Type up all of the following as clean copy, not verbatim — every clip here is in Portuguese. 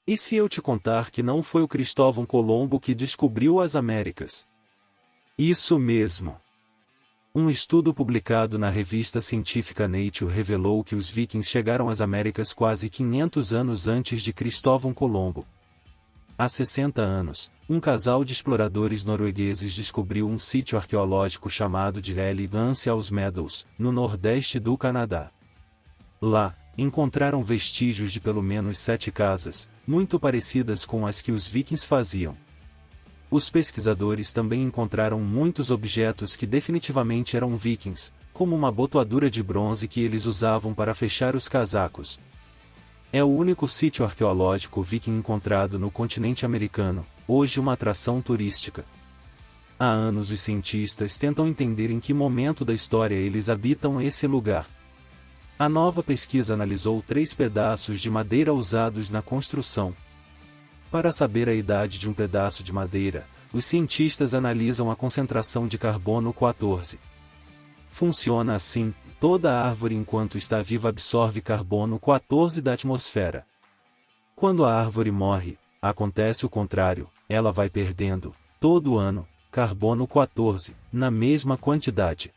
E se eu te contar que não foi o Cristóvão Colombo que descobriu as Américas? Isso mesmo! Um estudo publicado na revista científica Nature revelou que os vikings chegaram às Américas quase 500 anos antes de Cristóvão Colombo. Há 60 anos, um casal de exploradores noruegueses descobriu um sítio arqueológico chamado de Elegância aos Meadows, no nordeste do Canadá. Lá, encontraram vestígios de pelo menos 7 casas, muito parecidas com as que os vikings faziam. Os pesquisadores também encontraram muitos objetos que definitivamente eram vikings, como uma abotoadura de bronze que eles usavam para fechar os casacos. É o único sítio arqueológico viking encontrado no continente americano, hoje uma atração turística. Há anos os cientistas tentam entender em que momento da história eles habitam esse lugar. A nova pesquisa analisou 3 pedaços de madeira usados na construção. Para saber a idade de um pedaço de madeira, os cientistas analisam a concentração de carbono 14. Funciona assim: toda árvore enquanto está viva absorve carbono 14 da atmosfera. Quando a árvore morre, acontece o contrário, ela vai perdendo, todo ano, carbono 14, na mesma quantidade.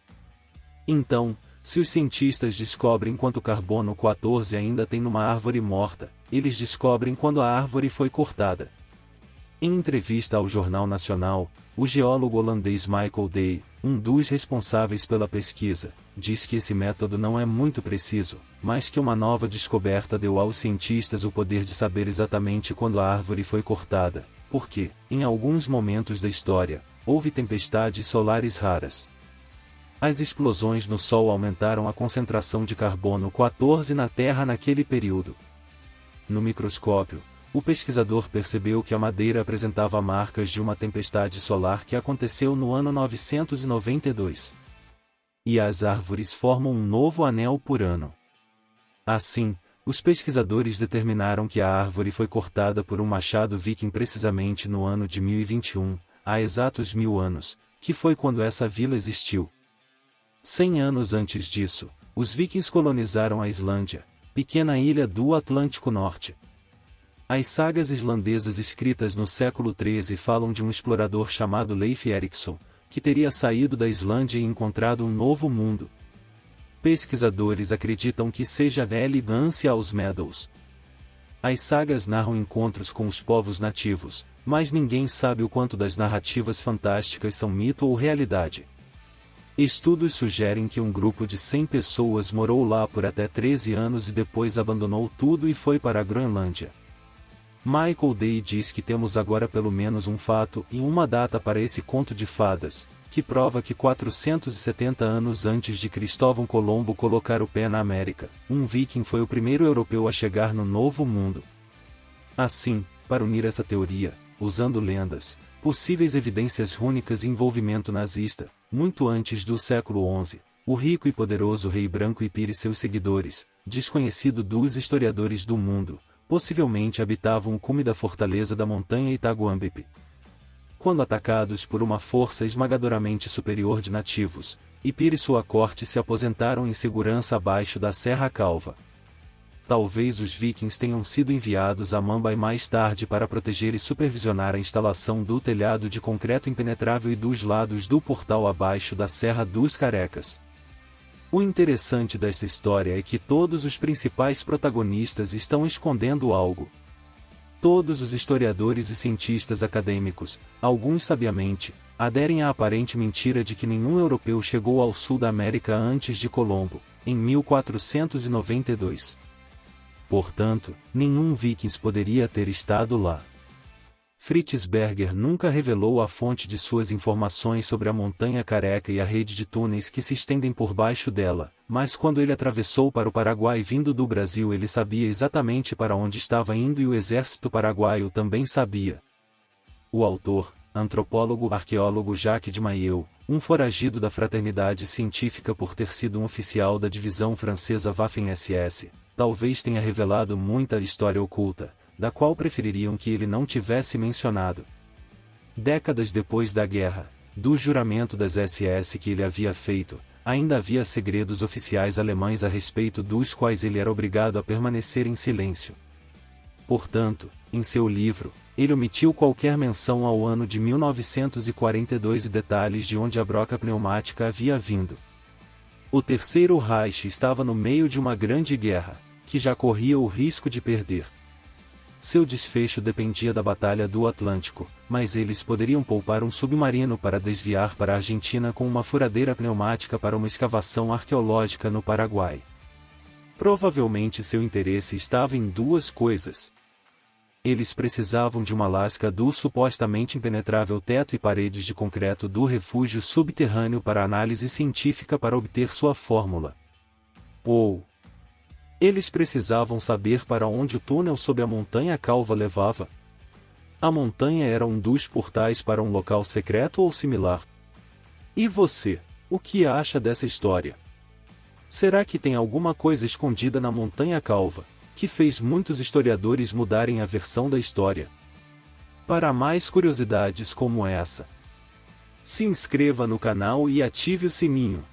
Então, se os cientistas descobrem quanto carbono 14 ainda tem numa árvore morta, eles descobrem quando a árvore foi cortada. Em entrevista ao Jornal Nacional, o geólogo holandês Michael Day, um dos responsáveis pela pesquisa, diz que esse método não é muito preciso, mas que uma nova descoberta deu aos cientistas o poder de saber exatamente quando a árvore foi cortada, porque, em alguns momentos da história, houve tempestades solares raras. As explosões no Sol aumentaram a concentração de carbono 14 na Terra naquele período. No microscópio, o pesquisador percebeu que a madeira apresentava marcas de uma tempestade solar que aconteceu no ano 992. E as árvores formam um novo anel por ano. Assim, os pesquisadores determinaram que a árvore foi cortada por um machado viking precisamente no ano de 1021, há exatos 1000 anos, que foi quando essa vila existiu. 100 anos antes disso, os vikings colonizaram a Islândia, pequena ilha do Atlântico Norte. As sagas islandesas escritas no século XIII falam de um explorador chamado Leif Erikson, que teria saído da Islândia e encontrado um novo mundo. Pesquisadores acreditam que seja Elegância aos Meadows. As sagas narram encontros com os povos nativos, mas ninguém sabe o quanto das narrativas fantásticas são mito ou realidade. Estudos sugerem que um grupo de 100 pessoas morou lá por até 13 anos e depois abandonou tudo e foi para a Groenlândia. Michael Day diz que temos agora pelo menos um fato e uma data para esse conto de fadas, que prova que 470 anos antes de Cristóvão Colombo colocar o pé na América, um viking foi o primeiro europeu a chegar no Novo Mundo. Assim, para unir essa teoria, usando lendas, possíveis evidências rúnicas e envolvimento nazista, muito antes do século XI, o rico e poderoso rei branco Ipir e seus seguidores, desconhecido dos historiadores do mundo, possivelmente habitavam o cume da fortaleza da montanha Itaguambipe. Quando atacados por uma força esmagadoramente superior de nativos, Ipir e sua corte se aposentaram em segurança abaixo da Serra Calva. Talvez os vikings tenham sido enviados a Mumbai mais tarde para proteger e supervisionar a instalação do telhado de concreto impenetrável e dos lados do portal abaixo da Serra dos Carecas. O interessante desta história é que todos os principais protagonistas estão escondendo algo. Todos os historiadores e cientistas acadêmicos, alguns sabiamente, aderem à aparente mentira de que nenhum europeu chegou ao sul da América antes de Colombo, em 1492. Portanto, nenhum vikings poderia ter estado lá. Fritz Berger nunca revelou a fonte de suas informações sobre a Montanha Careca e a rede de túneis que se estendem por baixo dela, mas quando ele atravessou para o Paraguai vindo do Brasil ele sabia exatamente para onde estava indo e o exército paraguaio também sabia. O autor, antropólogo-arqueólogo Jacques de Maillet, um foragido da fraternidade científica por ter sido um oficial da divisão francesa Waffen-SS, talvez tenha revelado muita história oculta, da qual prefeririam que ele não tivesse mencionado. Décadas depois da guerra, do juramento das SS que ele havia feito, ainda havia segredos oficiais alemães a respeito dos quais ele era obrigado a permanecer em silêncio. Portanto, em seu livro, ele omitiu qualquer menção ao ano de 1942 e detalhes de onde a broca pneumática havia vindo. O Terceiro Reich estava no meio de uma grande guerra, que já corria o risco de perder. Seu desfecho dependia da Batalha do Atlântico, mas eles poderiam poupar um submarino para desviar para a Argentina com uma furadeira pneumática para uma escavação arqueológica no Paraguai. Provavelmente seu interesse estava em duas coisas. Eles precisavam de uma lasca do supostamente impenetrável teto e paredes de concreto do refúgio subterrâneo para análise científica para obter sua fórmula. Ou eles precisavam saber para onde o túnel sob a Montanha Calva levava. A montanha era um dos portais para um local secreto ou similar. E você, o que acha dessa história? Será que tem alguma coisa escondida na Montanha Calva, que fez muitos historiadores mudarem a versão da história? Para mais curiosidades como essa, se inscreva no canal e ative o sininho.